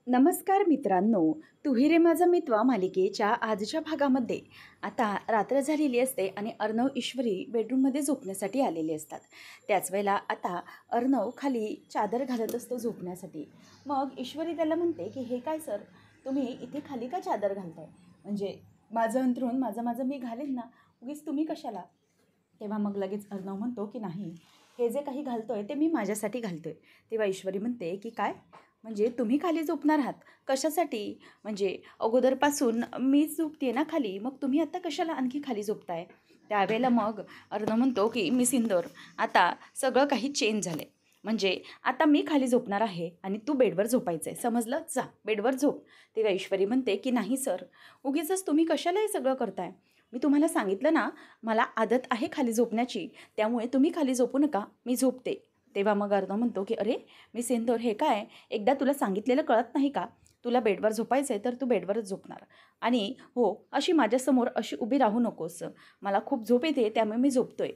नमस्कार मित्रांनो, तू रे माझा मित्र मालिकेच्या आजच्या भागामध्ये आता रात्र झालेली असते आणि अर्णव ईश्वरी बेडरूममध्ये झोपण्यासाठी आलेले असतात. त्याच वेळेला आता अर्णव खाली चादर घालत असतो झोपण्यासाठी. मग ईश्वरी त्याला म्हणते की हे काय सर, तुम्ही इथे खाली का चादर घालताय? म्हणजे माझं अंथरूण माझं माझं मी घालेन ना, उगीच तुम्ही कशाला? तेव्हा मग लगेच अर्णव म्हणतो की नाही, हे जे काही घालतोय ते मी माझ्यासाठी घालतोय. तेव्हा ईश्वरी म्हणते की काय, म्हणजे तुम्ही खाली झोपणार आहात कशासाठी? म्हणजे अगोदरपासून मीच झोपते ना खाली, मग तुम्ही आत्ता कशाला आणखी खाली झोपताय? त्यावेळेला मग अर्णव म्हणतो की मिस इंदोर, आता सगळं काही चेंज झालं आहे. म्हणजे आता मी खाली झोपणार आहे आणि तू बेडवर झोपायचं आहे, समजलं? जा बेडवर झोप. तेव्हा ईश्वरी म्हणते की नाही सर, उगीचच तुम्ही कशाला हे सगळं करताय? मी तुम्हाला सांगितलं ना, मला आदत आहे खाली झोपण्याची, त्यामुळे तुम्ही खाली झोपू नका, मी झोपते. तेव्हा मग अर्णव म्हणतो की अरे मी सिंदूर, हे काय, एकदा तुला सांगितलेलं कळत नाही का? तुला बेडवर झोपायचं आहे तर तू बेडवरच झोपणार. आणि हो, अशी माझ्यासमोर अशी उभी राहू नकोस. मला खूप झोप येते त्यामुळे मी झोपतोय.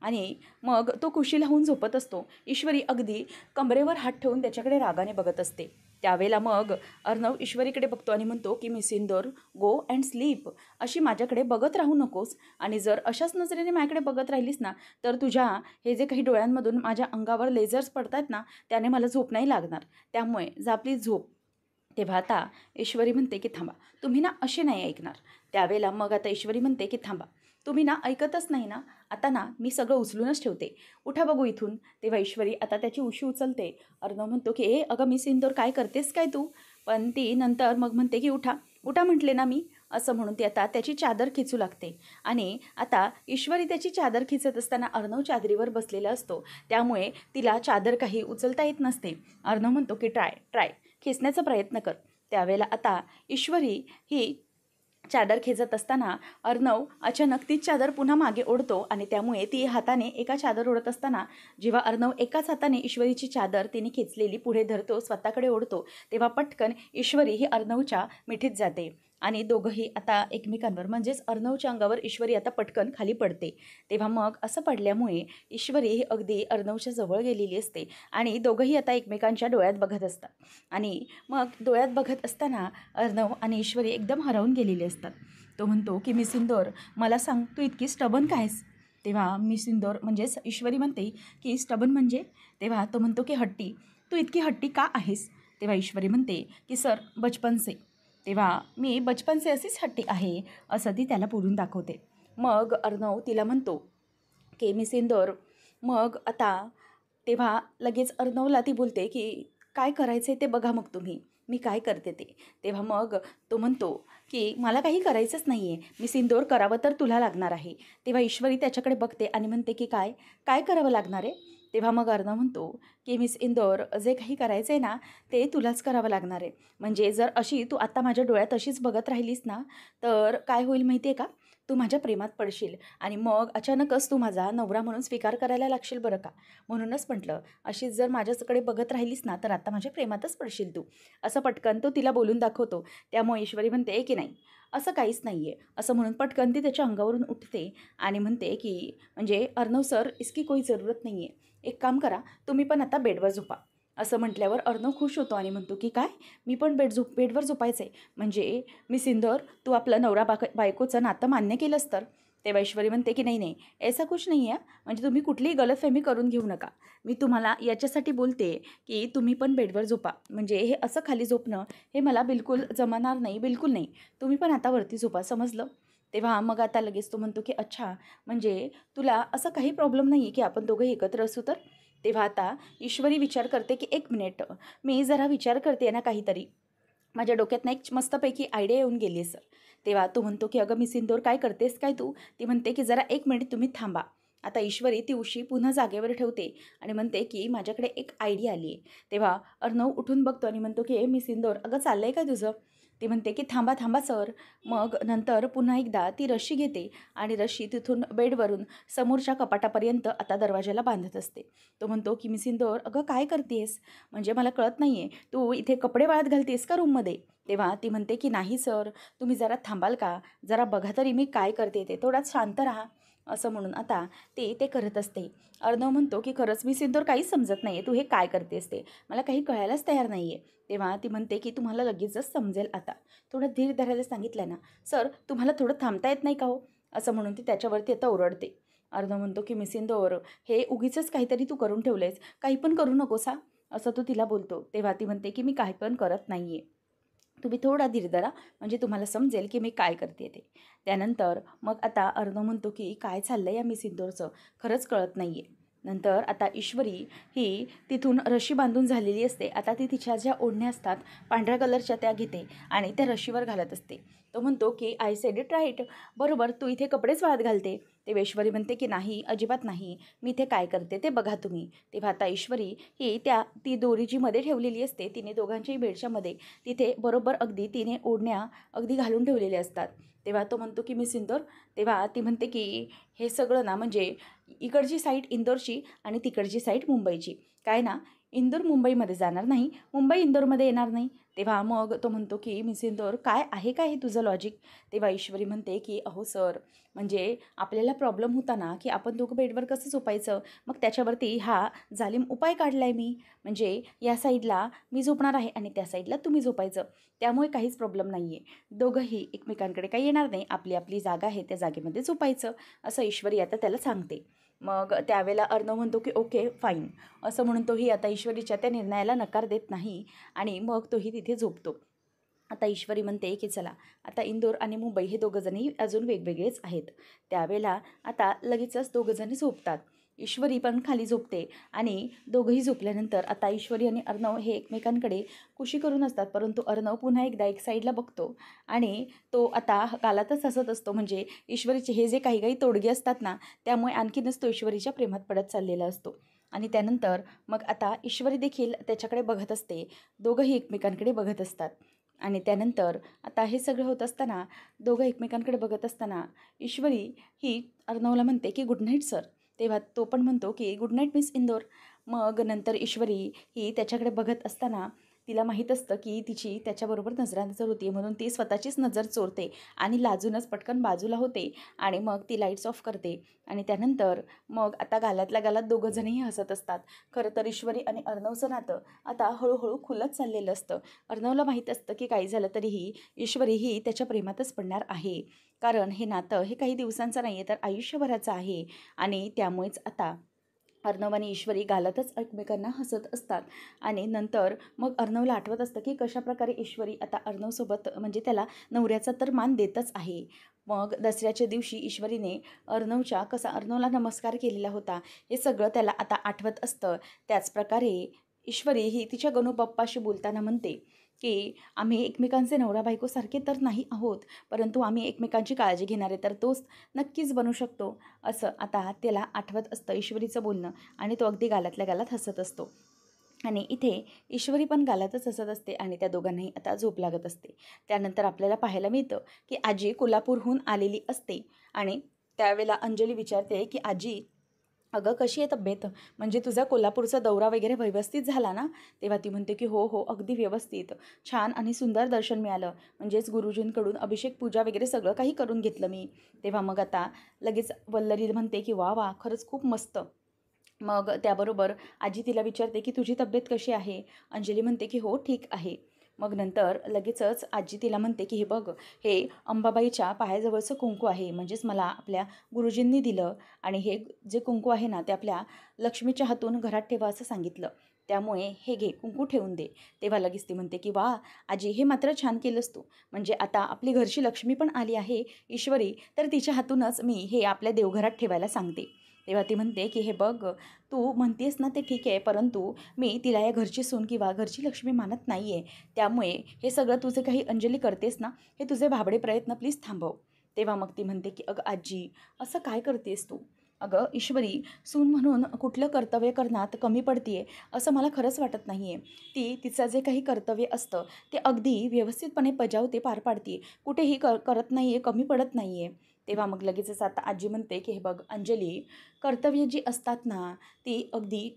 आणि मग तो कुशीला होऊन झोपत असतो. ईश्वरी अगदी कमरेवर हात ठेवून त्याच्याकडे रागाने बघत असते. त्यावेळेला मग अर्णव ईश्वरीकडे बघतो आणि म्हणतो की miss Indore, go and sleep. अशी माझ्याकडे बघत राहू नकोस, आणि जर अशाच नजरेने माझ्याकडे बघत राहिलीस ना, तर तुझ्या हे जे काही डोळ्यांमधून माझ्या अंगावर लेझर्स पडत आहेत ना, त्याने मला झोप नाही लागणार. त्यामुळे जा प्लीज झोप. तेव्हा आता ईश्वरी म्हणते की थांबा, तुम्ही ना असे नाही ऐकणार. त्यावेळेला मग आता ईश्वरी म्हणते की थांबा, तुम्ही ना ऐकतच नाही ना, आता ना मी सगळं उचलूनच ठेवते, उठा बघू इथून. तेव्हा ईश्वरी आता त्याची उशी उचलते. अर्णव म्हणतो की अगं मिस इंदोर, काय करतेस काय तू? पण ती नंतर मग म्हणते की उठा उठा म्हटले ना मी, असं म्हणून ती आता त्याची चादर खिचू लागते. आणि आता ईश्वरी त्याची चादर खिचत असताना अर्णव चादरीवर बसलेला असतो, त्यामुळे तिला चादर काही उचलता येत नसते. अर्णव म्हणतो की ट्राय ट्राय, खेचण्याचा प्रयत्न कर. त्यावेळेला आता ईश्वरी ही चादर खेचत असताना अर्णव अचानक तीच चादर पुन्हा मागे ओढतो, आणि त्यामुळे ती हाताने एका चादर ओढत असताना जेव्हा अर्णव एकाच हाताने ईश्वरीची चादर तिने खेचलेली पुढे धरतो, स्वतःकडे ओढतो, तेव्हा पटकन ईश्वरी ही अर्णवच्या मिठीत जाते. आणि दोघंही आता एकमेकांवर, म्हणजेच अर्णवच्या अंगावर ईश्वरी आता पटकन खाली पडते. तेव्हा मग असं पडल्यामुळे ईश्वरी ही अगदी अर्णवच्या जवळ गेलेली असते आणि दोघंही आता एकमेकांच्या डोळ्यात बघत असतात. आणि मग डोळ्यात बघत असताना अर्णव आणि ईश्वरी एकदम हरवून गेलेले असतात. तो म्हणतो की मिस इंदोर, मला सांग, तू इतकी स्टबन काय आहेस? तेव्हा मिस इंदोर म्हणजेच ईश्वरी म्हणते की स्टबन म्हणजे? तेव्हा तो म्हणतो की हट्टी. तू इतकी हट्टी का आहेस? तेव्हा ईश्वरी म्हणते की सर, बचपन से. तेव्हा मी बचपन से अशीच हट्टी आहे, असं ती त्याला बोलून दाखवते. मग अर्णव तिला म्हणतो की मिस इंदोर, मग आता, तेव्हा लगेच अर्णवला ती बोलते की काय करायचं आहे ते बघा मग तुम्ही, मी काय करते ते. तेव्हा मग तो म्हणतो की मला काही करायचंच नाही आहे, मी सिंदूर करावं तर तुला लागणार आहे. तेव्हा ईश्वरी त्याच्याकडे बघते आणि म्हणते की काय काय करावं लागणार आहे? तेव्हा मग अर्णव म्हणतो की मिस इंदोर, जे काही करायचं आहे ना, ते तुलाच करावं लागणार आहे. म्हणजे जर अशी तू आत्ता माझ्या डोळ्यात अशीच बघत राहिलीस ना, तर काय होईल माहिती आहे का? तू माझ्या प्रेमात पडशील आणि मग अचानकच तू माझा नवरा म्हणून स्वीकार करायला लागशील बरं का. म्हणूनच म्हटलं, अशीच जर माझ्याकडे बघत राहिलीस ना, तर आता माझ्या प्रेमातच पडशील तू, असं पटकन तो तिला बोलून दाखवतो. त्यामुळे ईश्वरी म्हणते की नाही, असं काहीच नाही आहे, असं म्हणून पटकन ती त्याच्या अंगावरून उठते आणि म्हणते की म्हणजे अर्णव सर, इसकी कोई ज़रूरत नाही आहे, एक काम करा, तुम्ही पण आता बेडवर झोपा. असं म्हटल्यावर अर्णव खुश होतो आणि म्हणतो की काय, मी पण बेडवर झोपायचं आहे? म्हणजे मी सिंदर, तू आपलं नवरा बायकोचं नातं मान्य केलंस तर? तेव्हा ईश्वरी म्हणते की नाही नाही, ऐसा कुछ नाही आहे, म्हणजे तुम्ही कुठलीही गलतफहमी करून घेऊ नका. मी तुम्हाला याच्यासाठी बोलते की तुम्ही पण बेडवर झोपा. म्हणजे हे असं खाली झोपणं हे मला बिलकुल जमणार नाही, बिलकुल नाही. तुम्ही पण आता वरती झोपा, समजलं? तेव्हा मग आता लगेच तो म्हणतो की अच्छा, म्हणजे तुला असं काही प्रॉब्लेम नाही आहे की आपण दोघं एकत्र असू तर? तेव्हा आता ईश्वरी विचार करते की एक मिनिट, मी जरा विचार करते ना काहीतरी, माझ्या डोक्यातनं एक मस्तपैकी आयडिया येऊन गेली आहे सर. तेव्हा तो म्हणतो की अगं मिस इंदोर, काय करतेस काय तू? ती म्हणते की जरा एक मिनिट तुम्ही थांबा. आता ईश्वरी ती उशी पुन्हा जागेवर ठेवते आणि म्हणते की माझ्याकडे एक आयडिया आली आहे. तेव्हा अर्णव उठून बघतो आणि म्हणतो की मिस इंदोर, अगं चाललं आहे काय तुझं? ती म्हणते की थांबा थांबा सर. मग नंतर पुन्हा एकदा ती रशी घेते आणि रशी तिथून बेडवरून समोरच्या कपाटापर्यंत आता दरवाजाला बांधत असते. तो म्हणतो की मिस इंदोर, अगं काय करतेस? म्हणजे मला कळत नाही आहे, तू इथे कपडे वाळत घालतेस का रूममध्ये? तेव्हा ती म्हणते की नाही सर, तुम्ही जरा थांबाल का? जरा बघा तरी मी काय करते ते, थोडाच शांत राहा. असं म्हणून आता ते करत असते. अर्णव म्हणतो की खरंच मी सिंदूर काहीच समजत नाही आहे, तू हे काय करतेस ते मला काही कळायलाच तयार नाही आहे. तेव्हा ती म्हणते की तुम्हाला लगेचच समजेल आता, थोडं धीर धरायला सांगितलं ना. सर तुम्हाला थोडं थांबता येत नाही का हो, असं म्हणून ती त्याच्यावरती आता ओरडते. अर्णव म्हणतो की मिसिंदोर हे उगीचच काहीतरी तू करून ठेवलंयस, काही पण करू नकोस हा, असं तो तिला बोलतो. तेव्हा ती म्हणते की मी काही पण करत नाही आहे, तुम्ही थोडा धीर धरा म्हणजे तुम्हाला समजेल की मी काय करते ते. त्यानंतर मग आता अर्णव म्हणतो की काय चाललं आहे या मिसिंदोरचं, खरंच कळत नाही आहे. नंतर आता ईश्वरी ही तिथून रशी बांधून झालेली असते. आता ती तिच्या ज्या ओढण्या असतात पांढऱ्या कलरच्या त्या घेते आणि त्या रशीवर घालत असते. तो म्हणतो की आय सेड इट राईट, बरोबर तू इथे कपडेच वाळत घालते. तेव्हा ईश्वरी म्हणते की नाही अजिबात नाही, मी इथे काय करते ते बघा तुम्ही. तेव्हा आता ईश्वरी ही ती दोरी जी मध्ये ठेवलेली असते तिने दोघांच्याही बेडच्यामध्ये तिथे बरोबर अगदी तिने ओढण्या अगदी घालून ठेवलेल्या असतात. तेव्हा तो म्हणतो की मी सिंदूर, तेव्हा ती म्हणते की हे सगळं ना म्हणजे इकडची साईड इंदोरची आणि तिकडची साईड मुंबईची, काय ना इंदोर मुंबईमध्ये जाणार नाही, मुंबई इंदोरमध्ये येणार नाही. तेव्हा मग तो म्हणतो की मिस इंदोर काय आहे काय हे तुझं लॉजिक. तेव्हा ईश्वरी म्हणते की अहो सर म्हणजे आपल्याला प्रॉब्लेम होता ना की आपण दोघं बेडवर कसं झोपायचं, मग त्याच्यावरती हा जालिम उपाय काढला आहे मी, म्हणजे या साईडला मी झोपणार आहे आणि त्या साईडला तुम्ही झोपायचं, त्यामुळे काहीच प्रॉब्लेम नाही आहे, दोघंही एकमेकांकडे काही येणार नाही, आपली आपली जागा आहे त्या जागेमध्ये झोपायचं, असं ईश्वरी आता त्याला सांगते. मग त्यावेळेला अर्णव म्हणतो की ओके फाईन, असं म्हणून तोही आता ईश्वरीच्या त्या निर्णयाला नकार देत नाही आणि मग तोही तिथे झोपतो. आता ईश्वरी म्हणते की चला आता इंदोर आणि मुंबई हे दोघंजणही अजून वेगवेगळेच आहेत. त्यावेळेला आता लगेचच दोघंजणी झोपतात. ईश्वरी पण खाली झोपते आणि दोघंही झोपल्यानंतर आता ईश्वरी आणि अर्णव हे एकमेकांकडे कुशी करून असतात, परंतु अर्णव पुन्हा एकदा एक साईडला बघतो आणि तो आता गालातच हसत असतो. म्हणजे ईश्वरीचे हे जे काही काही तोडगे असतात ना, त्यामुळे आणखीनच तो ईश्वरीच्या प्रेमात पडत चाललेला असतो. आणि त्यानंतर मग आता ईश्वरी देखील त्याच्याकडे बघत असते, दोघंही एकमेकांकडे बघत असतात. आणि त्यानंतर आता हे सगळं होत असताना दोघं एकमेकांकडे बघत असताना ईश्वरी ही अर्णवला म्हणते की गुड नाईट सर. तेव्हा तो पण म्हणतो की गुड नाईट मिस इंदोर. मग नंतर ईश्वरी ही त्याच्याकडे बघत असताना तिला माहीत असतं की तिची त्याच्याबरोबर नजरानजर होती, म्हणून ती स्वतःचीच नजर चोरते आणि लाजूनच पटकन बाजूला होते आणि मग ती लाईट्स ऑफ करते. आणि त्यानंतर मग आता गालातल्या गालात दोघंजणही हसत असतात. खरं तर ईश्वरी आणि अर्णवचं नातं आता हळूहळू खुलत चाललेलं असतं. अर्णवला माहीत असतं की काही झालं तरीही ईश्वरी ही त्याच्या प्रेमातच पडणार आहे, कारण हे नातं हे काही दिवसांचं नाही आहे तर आयुष्यभराचं आहे. आणि त्यामुळेच आता अर्णव आणि ईश्वरी गालातच एकमेकांना हसत असतात. आणि नंतर मग अर्णवला आठवत असतं की कशाप्रकारे ईश्वरी आता अर्णवसोबत म्हणजे त्याला नवऱ्याचा तर मान देतच आहे. मग दसऱ्याच्या दिवशी ईश्वरीने कसा अर्णवला नमस्कार केलेला होता हे सगळं त्याला आता आठवत असतं. त्याचप्रकारे ईश्वरी ही तिच्या गणूबाप्पाशी बोलताना म्हणते की आम्ही एकमेकांचे नवरा बायकोसारखे तर नाही आहोत, परंतु आम्ही एकमेकांची काळजी घेणारे तर तोच नक्कीच बनू शकतो, असं आता त्याला आठवत असतं ईश्वरीचं बोलणं. आणि तो अगदी गालातल्या गालात हसत असतो. आणि इथे ईश्वरी पण गालातच हसत असते आणि त्या दोघांनाही आता झोप लागत असते. त्यानंतर आपल्याला पाहायला मिळतं की आजी कोल्हापूरहून आलेली असते आणि त्यावेळेला अंजली विचारते की आजी अगं कशी आहे तब्येत, म्हणजे तुझा कोल्हापूरचा दौरा वगैरे व्यवस्थित झाला ना. तेव्हा ती म्हणते की हो हो अगदी व्यवस्थित, छान आणि सुंदर दर्शन मिळालं, म्हणजेच गुरुजींकडून अभिषेक पूजा वगैरे सगळं काही करून घेतलं मी. तेव्हा मग आता लगेच वल्लरी म्हणते की वा वा खरंच खूप मस्त. मग त्याबरोबर आजी तिला विचारते की तुझी तब्येत कशी आहे. अंजली म्हणते की हो ठीक आहे. मग नंतर लगेचच आजी तिला म्हणते की हे बघ, हे अंबाबाईच्या पायाजवळचं कुंकू आहे, म्हणजेच मला आपल्या गुरुजींनी दिलं आणि हे जे कुंकू आहे ना ते आपल्या लक्ष्मीच्या हातून घरात ठेवा असं सांगितलं, त्यामुळे हे घे कुंकू ठेवून दे. तेव्हा लगेच ती म्हणते की वा आजी हे मात्र छान केलंस तू, म्हणजे आता आपली घरची लक्ष्मी पण आली आहे ईश्वरी, तर तिच्या हातूनच मी हे आपल्या देवघरात ठेवायला सांगते. तेव्हा ती म्हणते की हे बघ, तू म्हणतेस ना ते ठीक आहे, परंतु मी तिला या घरची सून किंवा घरची लक्ष्मी मानत नाही आहे, त्यामुळे हे सगळं तुझे काही अंजली करतेस ना हे तुझे भाबडे प्रयत्न प्लीज थांबव. तेव्हा मग ती म्हणते की अगं आजी असं काय करतेस तू, अगं ईश्वरी सून म्हणून कुठलं कर्तव्य करण्यात कमी पडते असं मला खरंच वाटत नाही आहे. ती तिचं जे काही कर्तव्य असतं ते अगदी व्यवस्थितपणे बजावते, पार पाडते, कुठेही करत नाही आहे, कमी पडत नाही आहे. तेव्हा मग लगेचच आता आजी म्हणते की हे बघ अंजली, कर्तव्य जी असतात ना ती अगदी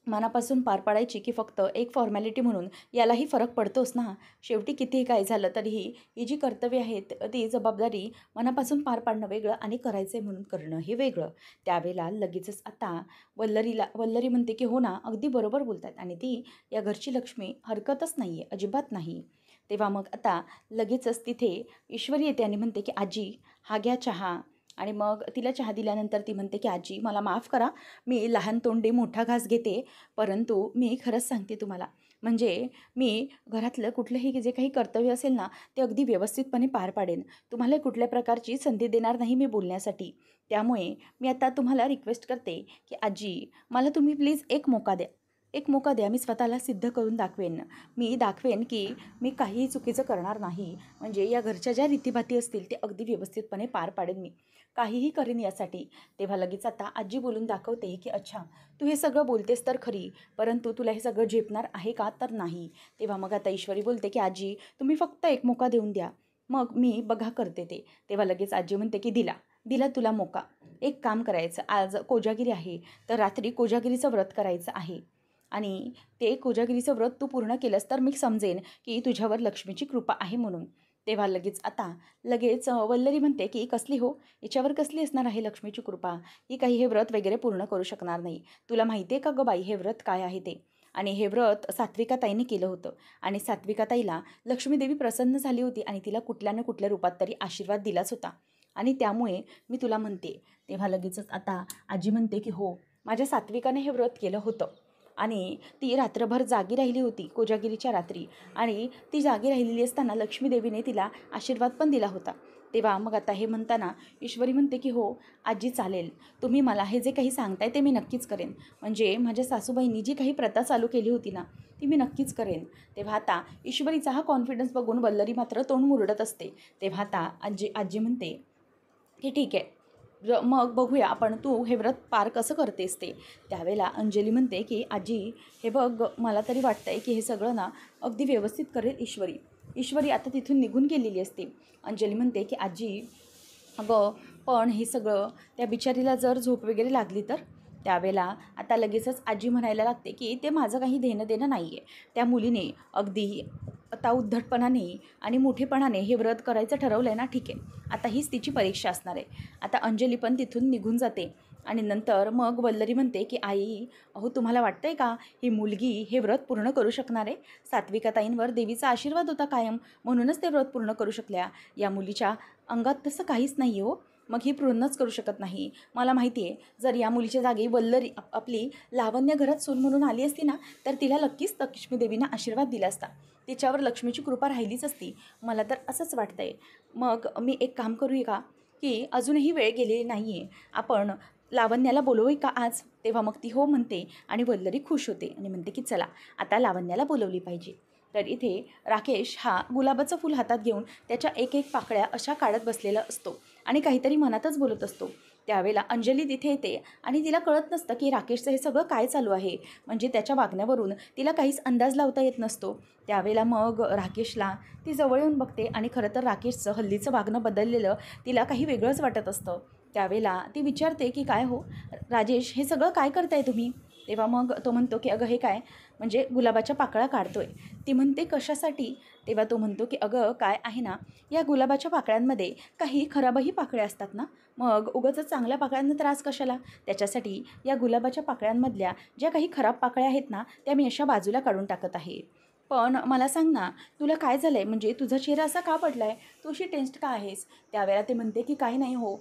मनापासून पार पाडायची की फक्त एक फॉर्मॅलिटी म्हणून, यालाही फरक पडतोच ना. शेवटी कितीही काय झालं तरीही ही जी कर्तव्य आहेत ती जबाबदारी मनापासून पार पाडणं वेगळं आणि करायचं म्हणून करणं हे वेगळं. त्यावेळेला लगेचच आता वल्लरी म्हणते की हो ना, अगदी बरोबर बोलतात आणि ती या घरची लक्ष्मी हरकतच नाही आहे, अजिबात नाही. तेव्हा मग आता लगेचच तिथे ईश्वरी येते आणि म्हणते की आजी, हा घ्या चहा. आणि मग तिला चहा दिल्यानंतर ती म्हणते की आजी, मला माफ करा, मी लहान तोंडी मोठा घास घेते, परंतु मी खरंच सांगते तुम्हाला, म्हणजे मी घरातलं कुठलंही जे काही कर्तव्य असेल ना, ते अगदी व्यवस्थितपणे पार पाडेन. तुम्हाला कुठल्या प्रकारची संधी देणार नाही मी बोलण्यासाठी. त्यामुळे मी आता तुम्हाला रिक्वेस्ट करते की आजी, मला तुम्ही प्लीज एक मौका द्या. एक मौका द्या. मी स्वतःला सिद्ध करून दाखवेन. मी दाखवेन की मी काहीही चुकीचं करणार नाही. म्हणजे या घरच्या ज्या रीतीभाती असतील ते अगदी व्यवस्थितपणे पार पाडेन मी. काहीही करेन यासाठी. तेव्हा लगेच आता आजी बोलून दाखवते की अच्छा, तू हे सगळं बोलतेस तर खरी, परंतु तुला हे सगळं झेपणार आहे का? तर नाही. तेव्हा मग आता ईश्वरी बोलते की आजी, तुम्ही फक्त एक मौका देऊन द्या, मग मी बघा करते ते. तेव्हा लगेच आजी म्हणते की दिला तुला मौका. एक काम करायचं, आज कोजागिरी आहे, तर रात्री कोजागिरीचं व्रत करायचं आहे आणि ते कोजागिरीचं व्रत तू पूर्ण केलंस तर मी समजेन की तुझ्यावर लक्ष्मीची कृपा आहे म्हणून. तेव्हा लगेच वल्लरी म्हणते की कसली हो, याच्यावर कसली असणार आहे लक्ष्मीची कृपा? ही काही हे व्रत वगैरे पूर्ण करू शकणार नाही. तुला माहिती आहे का गं बाई हे व्रत काय आहे ते? आणि हे व्रत सात्विकाताईने केलं होतं आणि सात्विकाताईला लक्ष्मीदेवी प्रसन्न झाली होती आणि तिला कुठल्या ना कुठल्या रूपात तरी आशीर्वाद दिलाच होता आणि त्यामुळे मी तुला म्हणते. तेव्हा लगेचच आता आजी म्हणते की हो, माझ्या सात्विकाने हे व्रत केलं होतं आणि ती रात्रभर जागी राहिली होती कोजागिरीच्या रात्री आणि ती जागी राहिलेली असताना लक्ष्मीदेवीने तिला आशीर्वाद पण दिला होता. तेव्हा मग आता हे म्हणताना ईश्वरी म्हणते की हो आजी, चालेल, तुम्ही मला हे जे काही सांगताय ते मी नक्कीच करेन. म्हणजे माझ्या सासूबाईंनी जी काही प्रथा चालू केली होती ना, ती मी नक्कीच करेन. तेव्हा आता ईश्वरीचा हा कॉन्फिडन्स बघून वल्लरी मात्र तोंड मुरडत असते. तेव्हा आता आजी म्हणते की ठीक आहे, मग बघूया आपण, तू हे व्रत पार कसं करतेस ते. त्यावेळेला अंजली म्हणते की आजी, हे बघ, मला तरी वाटतं आहे की हे सगळं ना अगदी व्यवस्थित करेल ईश्वरी आता तिथून निघून गेलेली असते. अंजली म्हणते की आजी, अगं पण हे सगळं त्या बिचारीला जर झोप वगैरे लागली तर? त्यावेळेला आता लगेचच आजी म्हणायला लागते की ते माझं काही देणं देणं नाही आहे. त्या मुलीने अगदी आता उद्धटपणाने आणि मोठेपणाने हे व्रत करायचं ठरवलं आहे ना, ठीक आहे, आता हीच तिची परीक्षा असणार आहे. आता अंजली पण तिथून निघून जाते आणि नंतर मग वल्लरी म्हणते की आई, अहो तुम्हाला वाटतं आहे का ही मुलगी हे व्रत पूर्ण करू शकणार आहे? सात्विकाताईंवर देवीचा आशीर्वाद होता कायम, म्हणूनच ते व्रत पूर्ण करू शकल्या. या मुलीच्या अंगात तसं काहीच नाही हो, मग ही पूर्णच करू शकत नाही. मला माहिती आहे, जर या मुलीच्या जागी वल्लरी आपली लावण्य घरात सून म्हणून आली असती ना, तर तिला नक्कीच लक्ष्मीदेवीनं आशीर्वाद दिला असता, तिच्यावर लक्ष्मीची कृपा राहिलीच असती. मला तर असंच वाटतं आहे. मग मी एक काम करूया का, की अजूनही वेळ गेलेली नाही आहे, आपण लावण्याला बोलवूया का आज? तेव्हा मग ती हो म्हणते आणि वल्लरी खुश होते आणि म्हणते की चला, आता लावण्याला बोलवली पाहिजे. तर इथे राकेश हा गुलाबाचं फूल हातात घेऊन त्याच्या एक एक पाकळ्या अशा काढत बसलेला असतो आणि काहीतरी मनातच बोलत असतो. त्यावेळेला अंजली तिथे येते आणि तिला कळत नसतं की राकेशचं हे सगळं काय चालू आहे. म्हणजे त्याच्या वागण्यावरून तिला काहीच अंदाज लावता येत नसतो. त्यावेळेला मग राकेशला ती जवळ येऊन बघते आणि खरं तर राकेशचं हल्लीचं वागणं बदललेलं तिला काही वेगळंच वाटत असतं. त्यावेळेला ती विचारते की काय हो राजेश, हे सगळं काय करताय तुम्ही? तेव्हा मग तो म्हणतो की अगं हे काय, म्हणजे गुलाबाच्या पाकळ्या काढतोय. ती म्हणते कशासाठी? तेव्हा तो म्हणतो की अगं काय आहे ना, या गुलाबाच्या पाकळ्यांमध्ये काही खराबही पाकळ्या असतात ना, मग उगाचच चांगल्या पाकळ्यांना त्रास कशाला? त्याच्यासाठी या गुलाबाच्या पाकळ्यांमधल्या ज्या काही खराब पाकळ्या आहेत ना, त्या मी अशा बाजूला काढून टाकत आहे. पण मला सांग ना, तुला काय झालं आहे? म्हणजे तुझा चेहरा असा का पडला आहे? तू अशी टेन्स्ड का आहेस? त्यावेळेला ते म्हणते की काही नाही हो.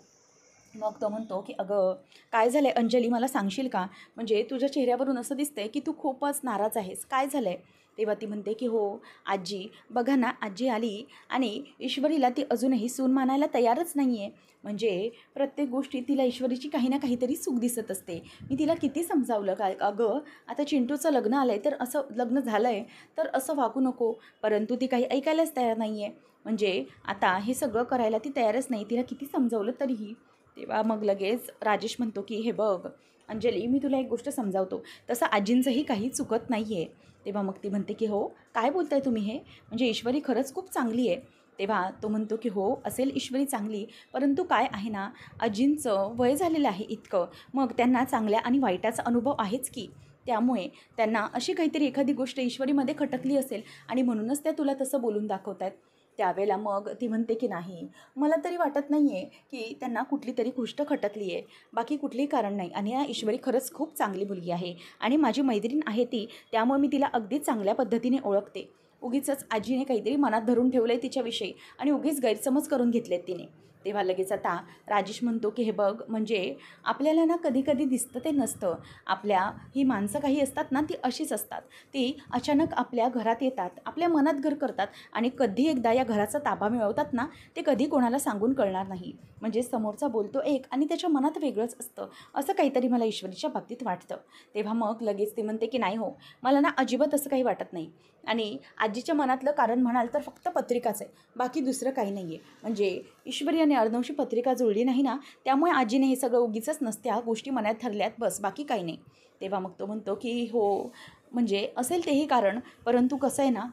मग तो म्हणतो की अगं काय झालं आहे अंजली, मला सांगशील का? म्हणजे तुझ्या चेहऱ्यावरून असं दिसतंय की तू खूपच नाराज आहेस, काय झालं आहे? तेव्हा ती म्हणते की हो आजी, बघा ना, आजी आली आणि ईश्वरीला ती अजूनही सून मानायला तयारच नाही आहे. म्हणजे प्रत्येक गोष्टी तिला ईश्वरीची काही ना काहीतरी चूक दिसत असते. मी तिला किती समजावलं काय, अगं आता चिंटूचं लग्न आलं आहे तर असं लग्न झालं आहे तर असं वागू नको, परंतु ती काही ऐकायलाच तयार नाही आहे. म्हणजे आता हे सगळं करायला ती तयारच नाही, तिला किती समजावलं तरीही. तेव्हा मग लगेच राजेश म्हणतो की हे बघ अंजली, मी तुला एक गोष्ट समजावतो, तसं आजींचंही काही चुकत नाही आहे. तेव्हा मग ती म्हणते की हो काय बोलताय तुम्ही हे, म्हणजे ईश्वरी खरंच खूप चांगली आहे. तेव्हा तो म्हणतो की हो असेल ईश्वरी चांगली, परंतु काय आहे ना, आजींचं वय झालेलं आहे इतकं, मग त्यांना चांगल्या आणि वाईटाचा अनुभव आहेच की. त्यामुळे त्यांना अशी काहीतरी एखादी गोष्ट ईश्वरीमध्ये खटकली असेल आणि म्हणूनच त्या तुला तसं बोलून दाखवत आहेत. त्यावेळेला मग ती म्हणते की नाही, मला तरी वाटत नाही आहे की त्यांना कुठली तरी गोष्ट खटकली आहे, बाकी कुठलीही कारण नाही. आणि या ईश्वरी खरंच खूप चांगली मुलगी आहे आणि माझी मैत्रीण आहे ती, त्यामुळे मी तिला अगदी चांगल्या पद्धतीने ओळखते. उगीचच आजीने काहीतरी मनात धरून ठेवलं आहे तिच्याविषयी आणि उगीच गैरसमज करून घेतलेत तिने. तेव्हा लगेच आता राजेश म्हणतो की हे बघ, म्हणजे आपल्याला ना कधी कधी दिसतं ते नसतं. आपल्या ही माणसं काही असतात ना, ती अशीच असतात. ती अचानक आपल्या घरात येतात, आपल्या मनात घर करतात आणि कधी एकदा या घराचा ताबा मिळवतात ना, ते कधी कोणाला सांगून कळणार नाही. म्हणजे समोरचा बोलतो एक आणि त्याच्या मनात वेगळंच असतं. असं काहीतरी मला ईश्वरीच्या बाबतीत वाटतं. तेव्हा मग लगेच ती म्हणते की नाही हो, मला ना अजिबात असं काही वाटत नाही. आणि आजीच्या मनातलं कारण म्हणाल तर फक्त पत्रिकाच आहे, बाकी दुसरं काही नाही आहे. म्हणजे ईश्वरी आणि अर्णवशी पत्रिका जुळली नाही ना, त्यामुळे आजीने हे सगळं उगीचच नसत्या गोष्टी मनात ठरल्यात, बस बाकी काही नाही. तेव्हा मग तो म्हणतो की हो, म्हणजे असेल तेही कारण, परंतु कसं आहे ना,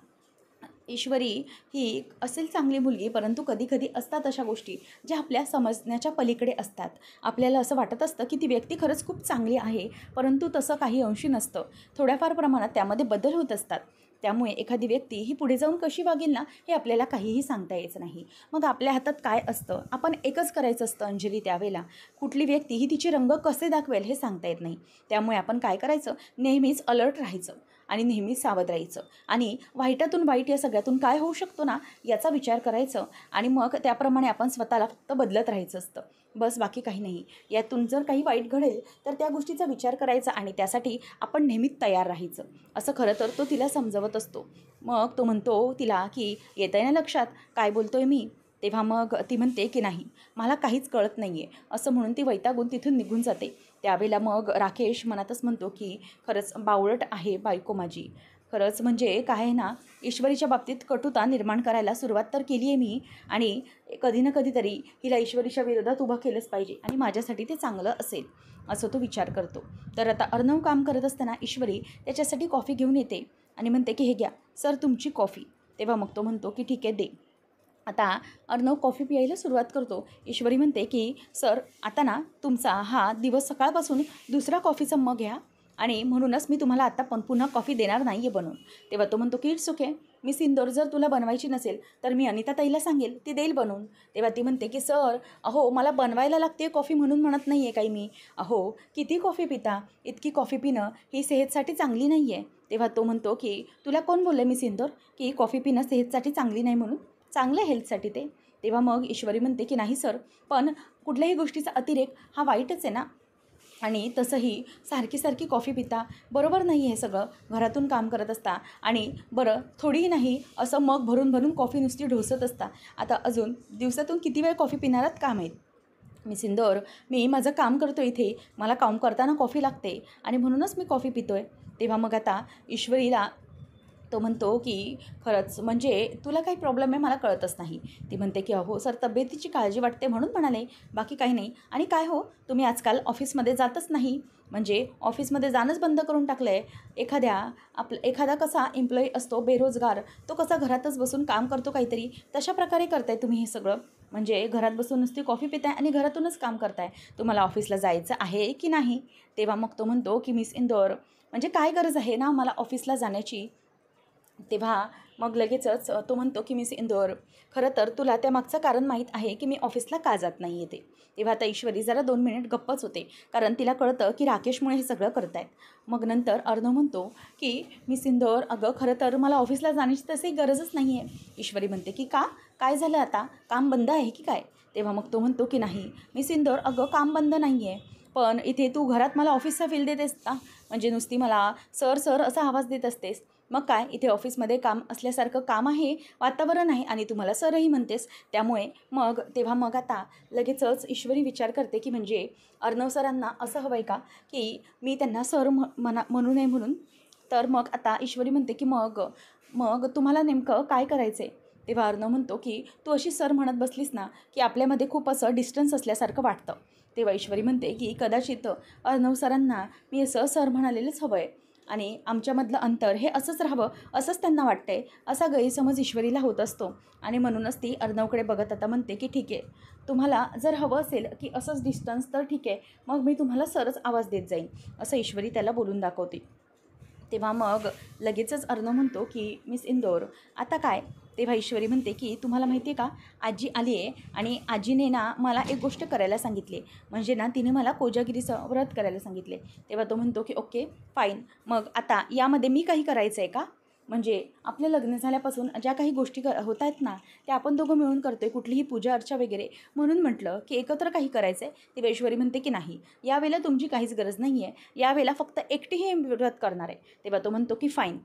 ईश्वरी ही असेल चांगली मुलगी, परंतु कधी कधी असतात अशा गोष्टी ज्या आपल्या समजण्याच्या पलीकडे असतात. आपल्याला असं वाटत असतं की ती व्यक्ती खरंच खूप चांगली आहे, परंतु तसं काही अंशी नसतं. थोड्याफार प्रमाणात त्यामध्ये बदल होत असतात. त्यामुळे एखादी व्यक्ती ही पुढे जाऊन कशी वागेल ना, हे आपल्याला काहीही सांगता यायचं नाही. मग आपल्या हातात काय असतं, आपण एकच करायचं असतं अंजली, त्यावेळेला कुठली व्यक्ती ही तिचे रंग कसे दाखवेल हे सांगता येत नाही. त्यामुळे आपण काय करायचं, नेहमीच अलर्ट राहायचं आणि नेहमीच सावध राहायचं आणि वाईटातून वाईट या सगळ्यातून काय होऊ शकतो ना, याचा विचार करायचं आणि मग त्याप्रमाणे आपण स्वतःला फक्त बदलत राहायचं असतं, बस बाकी काही नाही. यातून जर काही वाईट घडेल तर त्या गोष्टीचा विचार करायचा आणि त्यासाठी आपण नेहमीच तयार राहायचं, असं खरं तर तो तिला समजवत असतो. मग तो म्हणतो तिला की येत आहे ना लक्षात काय बोलतोय मी. तेव्हा मग ती म्हणते की नाही, मला काहीच कळत नाही आहे, असं म्हणून ती वैतागून तिथून निघून जाते. त्यावेळेला मग राकेश मनातच म्हणतो की खरंच बावळट आहे बायको माझी. खरंच म्हणजे काय आहे ना, ईश्वरीच्या बाबतीत कटुता निर्माण करायला सुरुवात तर केली आहे मी आणि कधी ना कधीतरी हिला ईश्वरीच्या विरोधात उभं केलंच पाहिजे आणि माझ्यासाठी ते चांगलं असेल, असं तो विचार करतो. तर आता अर्णव काम करत असताना ईश्वरी त्याच्यासाठी कॉफी घेऊन येते आणि म्हणते की हे घ्या सर तुमची कॉफी. तेव्हा मग तो म्हणतो की ठीक आहे दे. आता अर्णव कॉफी प्यायला सुरुवात करतो. ईश्वरी म्हणते की सर आता ना तुमचा हा दिवस सकाळपासून दुसरा कॉफीचा मग घ्या आणि म्हणूनच मी तुम्हाला आता पण पुन्हा कॉफी देणार नाही आहे बनवून. तेव्हा तो म्हणतो की इट्स ओके, मी सिंदूर जर तुला बनवायची नसेल तर मी अनिता ताईला सांगेल, ती देईल बनवून. तेव्हा ती म्हणते की सर अहो मला बनवायला लागते कॉफी म्हणून म्हणत नाही आहे काही मी. अहो किती कॉफी पिता, इतकी कॉफी पिणं ही सेहतसाठी चांगली नाही आहे. तेव्हा तो म्हणतो की तुला कोण बोललं मी सिंदूर की कॉफी पिणं सेहतसाठी चांगली नाही म्हणून, चांगलं हेल्थसाठी ते. तेव्हा मग ईश्वरी म्हणते की नाही सर, पण कुठल्याही गोष्टीचा अतिरेक हा वाईटच आहे ना, आणि तसंही सारखी सारखी कॉफी पिता बरोबर नाही आहे सगळं. घरातून काम करत असता आणि बरं थोडीही नाही असं मग भरून भरून कॉफी नुसती ढोसत असता. आता अजून दिवसातून किती वेळ कॉफी पिणारात का माहीत. मी सिंदूर, मी माझं काम करतो इथे, मला काम करताना कॉफी लागते आणि म्हणूनच मी कॉफी पितो आहे. तेव्हा मग आता ईश्वरीला तो म्हणतो की खरंच म्हणजे तुला काही प्रॉब्लेम आहे मला कळतच नाही. ती म्हणते की अहो सर तब्येतीची काळजी वाटते म्हणून म्हणाले, बाकी काही नाही. आणि काय हो तुम्ही आजकाल ऑफिसमध्ये जातच नाही, म्हणजे ऑफिसमध्ये जाणंच बंद करून टाकलं आहे. एखादा कसा एम्प्लॉई असतो बेरोजगार, तो कसा घरातच बसून काम करतो काहीतरी, तशा प्रकारे करताय तुम्ही हे सगळं. म्हणजे घरात बसून नुसती कॉफी पिताय आणि घरातूनच काम करताय. तुम्हाला ऑफिसला जायचं आहे की नाही. तेव्हा मग तो म्हणतो की मिस इंदोर, म्हणजे काय गरज आहे ना मला ऑफिसला जाण्याची. तेव्हा मग लगेचच तो म्हणतो की मिस इंदोर, खरं तर तुला त्यामागचं कारण माहीत आहे की मी ऑफिसला का जात नाही आहे ते. तेव्हा आता ईश्वरी जरा 2 मिनिट गप्पच होते, कारण तिला कळतं की राकेशमुळे हे सगळं करत आहेत. मग नंतर अर्णव म्हणतो की मिस इंदोर अगं खरं तर मला ऑफिसला जाण्याची तशी गरजच नाही आहे. ईश्वरी म्हणते की का, काय झालं आता, काम बंद आहे की काय. तेव्हा मग तो म्हणतो की नाही मिस इंदोर अगं काम बंद नाही आहे, पण इथे तू घरात मला ऑफिसचा फील देतेस का, म्हणजे नुसती मला सर सर असा आवाज देत असतेस. मग काय इथे ऑफिसमध्ये काम असल्यासारखं काम आहे, वातावरण आहे आणि तुम्हाला सरही म्हणतेस. त्यामुळे मग तेव्हा मग आता लगेचच ईश्वरी विचार करते की म्हणजे अर्णव सरांना असं हवं आहे का की मी त्यांना सर म्हणू नये म्हणून. तर मग आता ईश्वरी म्हणते की मग मग तुम्हाला नेमकं काय करायचं आहे. तेव्हा अर्णव म्हणतो की तू अशी सर म्हणत बसलीस ना की आपल्यामध्ये खूप असं डिस्टन्स असल्यासारखं वाटतं. तेव्हा ईश्वरी म्हणते की कदाचित अर्णव सरांना मी असं सर म्हणालेलंच हवं आहे आणि आमच्यामधलं अंतर हे असंच राहावं असंच त्यांना वाटतंय, असा गैरसमज ईश्वरीला होत असतो. आणि म्हणूनच ती अर्णवकडे बघत आता म्हणते की ठीक आहे, तुम्हाला जर हवं असेल की असंच डिस्टन्स तर ठीक आहे, मग मी तुम्हाला सरच आवाज देत जाईन, असं ईश्वरी त्याला बोलून दाखवते. तेव्हा मग लगेचच अर्णव म्हणतो की मिस इंदोर आता काय. तेव्हा ईश्वरी म्हणते की तुम्हाला माहिती आहे का, आजी आली आहे आणि आजीने ना मला एक गोष्ट करायला सांगितली, म्हणजे ना तिने मला कोजागिरीचं व्रत करायला सांगितले. तेव्हा तो म्हणतो की ओके फाईन, मग आता यामध्ये मी काही करायचं आहे का, म्हणजे आपलं लग्न झाल्यापासून ज्या काही गोष्टी होत आहेत ना त्या आपण दोघं मिळून करतो आहे, कुठलीही पूजा अर्चा वगैरे, म्हणून म्हटलं की एकत्र काही करायचं आहे. तेव्हा ईश्वरी म्हणते की नाही, यावेळेला तुमची काहीच गरज नाही आहे, यावेळेला फक्त एकटी हे व्रत करणार आहे. तेव्हा तो म्हणतो की फाईन,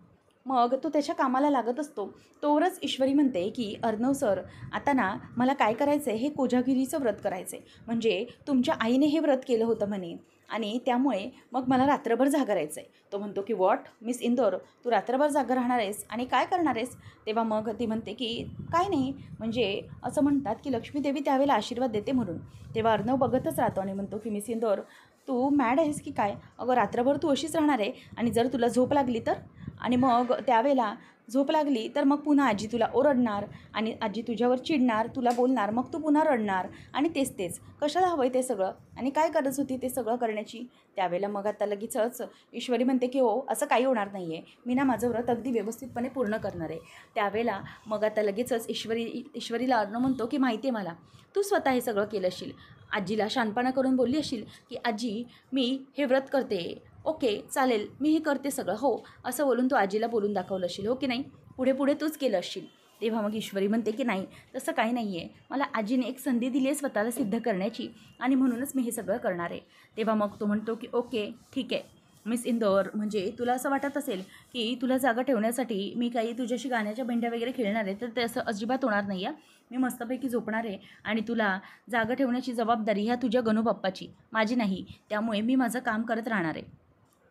मग तो त्याच्या कामाला लागत असतो. तोवरच ईश्वरी म्हणते की अर्णव सर आता ना मला काय करायचं आहे, हे कोजागिरीचं व्रत करायचं आहे, म्हणजे तुमच्या आईने हे व्रत केलं होतं म्हणे आणि त्यामुळे मग मला रात्रभर जागं राहायचं आहे. तो म्हणतो की वॉट मिस इंदोर, तू रात्रभर जागं राहणार आहेस आणि काय करणार आहेस. तेव्हा मग ती म्हणते की काय नाही, म्हणजे असं म्हणतात की लक्ष्मीदेवी त्यावेळेला आशीर्वाद देते म्हणून. तेव्हा अर्णव बघतच राहतो आणि म्हणतो की मिस इंदोर तू मॅड आहेस की काय, अगं रात्रभर तू अशीच राहणार आहे आणि जर तुला झोप लागली तर, आणि मग त्यावेळेला झोप लागली तर मग पुन्हा आजी तुला ओरडणार आणि आजी तुझ्यावर चिडणार, तुला बोलणार, मग तू पुन्हा रडणार आणि तेच कशाला हवं आहे ते सगळं आणि काय गरज होती ते सगळं करण्याची. त्यावेळेला मग आता लगेचच ईश्वरी म्हणते की हो असं काही होणार नाही आहे, मी ना माझं व्रत अगदी व्यवस्थितपणे पूर्ण करणार आहे. त्यावेळेला मग आता लगेचच ईश्वरीला अर्णव म्हणतो की माहिती आहे मला, तू स्वतः हे सगळं केलं असशील, आजीला शानपणा करून बोलली असशील की आजी मी हे व्रत करते, ओके चालेल मी हे करते सगळं, हो असं बोलून तू आजीला बोलून दाखवलं असशील, हो की नाही, पुढे तूच केलं असशील. तेव्हा मग ईश्वरी म्हणते की नाही तसं काही नाही आहे, मला आजीने एक संधी दिली आहे स्वतःला सिद्ध करण्याची आणि म्हणूनच मी हे सगळं करणार आहे. तेव्हा मग तो म्हणतो की ओके ठीक आहे मिस इंदोर, म्हणजे तुला असं वाटत असेल की तुला जागा ठेवण्यासाठी मी काही तुझ्याशी गाण्याच्या भेंड्या वगैरे खेळणार आहे, तर ते असं अजिबात होणार नाही आहे. मी मस्तपैकी झोपणार आहे आणि तुला जागा ठेवण्याची जबाबदारी ह्या तुझ्या गणूबाप्पाची, माझी नाही, त्यामुळे मी माझं काम करत राहणार आहे.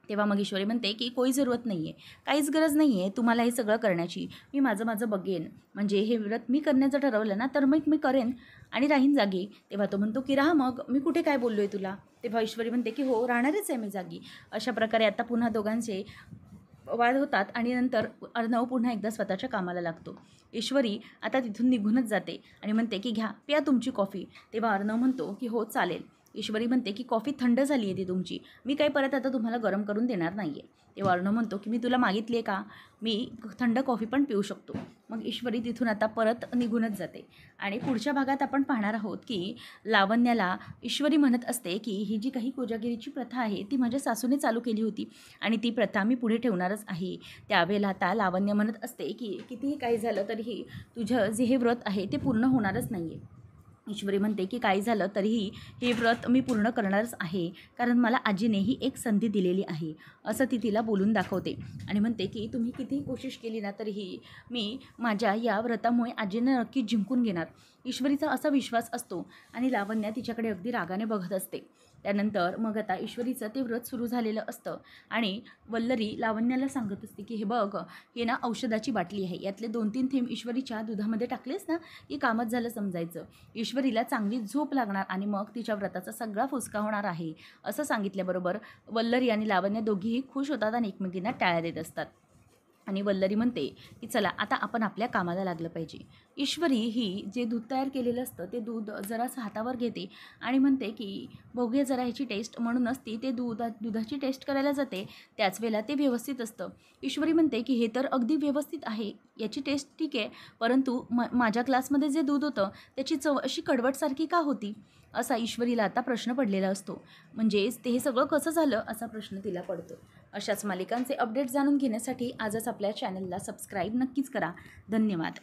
तेव्हा मग ईश्वरी म्हणते की कोई जरूरत नाही आहे, काहीच गरज नाही आहे तुम्हाला हे सगळं करण्याची, मी माझं बघेन, म्हणजे हे व्रत मी करण्याचं ठरवलं ना तर मग मी करेन आणि राहीन जागी. तेव्हा तो म्हणतो की राहा मग, मी कुठे काय बोललो आहे तुला. तेव्हा ईश्वरी म्हणते की हो राहणारच आहे मी जागी. अशा प्रकारे आता पुन्हा दोघांचे वाद होतात आणि नंतर अर्णव पुन्हा एकदा स्वतःच्या कामाला लागतो. ईश्वरी आता तिथून निघूनच जाते आणि म्हणते की घ्या प्या तुमची कॉफी. तेव्हा अर्णव म्हणतो की हो चालेल. ईश्वरी म्हणते की कॉफी थंड झाली आहे ती तुमची, मी काही परत आता तुम्हाला गरम करून देणार नाही आहे. तेव्हा अर्णव म्हणतो की मी तुला मागितली आहे का, मी थंड कॉफी पण पिऊ शकतो. मग ईश्वरी तिथून आता परत निघूनच जाते आणि पुढच्या भागात आपण पाहणार आहोत की लावण्याला ईश्वरी म्हणत असते की ही जी काही कोजागिरीची प्रथा आहे ती माझ्या सासूने चालू केली होती आणि ती प्रथा मी पुढे ठेवणारच आहे. त्यावेळेला आता लावण्य म्हणत असते की कितीही काही झालं तरीही तुझं जे हे व्रत आहे ते पूर्ण होणारच नाही आहे. ईश्वरी म्हणते की काही झालं तरीही हे व्रत मी पूर्ण करणारच आहे, कारण मला आजीनेही एक संधी दिलेली आहे, असं ती तिला बोलून दाखवते आणि म्हणते की तुम्ही कितीही कोशिश केली ना तरीही मी माझ्या या व्रतामुळे आजीनं नक्की जिंकून घेणार. ईश्वरीचा असा विश्वास असतो आणि लावण्या तिच्याकडे अगदी रागाने बघत असते. त्यानंतर मग आता ईश्वरीचं ते व्रत सुरू झालेलं असतं आणि वल्लरी लावण्याला सांगत असते की हे बघ, हे ना औषधाची बाटली आहे, यातले 2-3 थेंब ईश्वरीच्या दुधामध्ये टाकलेस ना की कामच झालं समजायचं. ईश्वरीला चांगली झोप लागणार आणि मग तिच्या व्रताचा सगळा फुसका होणार आहे, असं सांगितल्याबरोबर वल्लरी आणि लावण्य दोघीही खुश होतात आणि एकमेकींना टाळ्या देत असतात. आणि वल्लरी म्हणते की चला आता आपण आपल्या कामाला लागलं पाहिजे. ईश्वरी ही जे दूध तयार केलेलं असतं ते दूध जरासं हातावर घेते आणि म्हणते की बघूया जरा ह्याची टेस्ट, म्हणूनच ती ते दुधाची टेस्ट करायला जाते. त्याच वेळेला ते व्यवस्थित असतं. ईश्वरी म्हणते की हे तर अगदी व्यवस्थित आहे, याची टेस्ट ठीक आहे, परंतु माझ्या क्लासमध्ये जे दूध होतं त्याची चव अशी कडवटसारखी का होती, असा ईश्वरीला आता प्रश्न पडलेला असतो. म्हणजेच ते हे सगळं कसं झालं असा प्रश्न तिला पडतो. अशाच मालिकांचे अपडेट जाणून घेण्यासाठी आजच आपल्या चॅनलला सबस्क्राईब नक्कीच करा. धन्यवाद.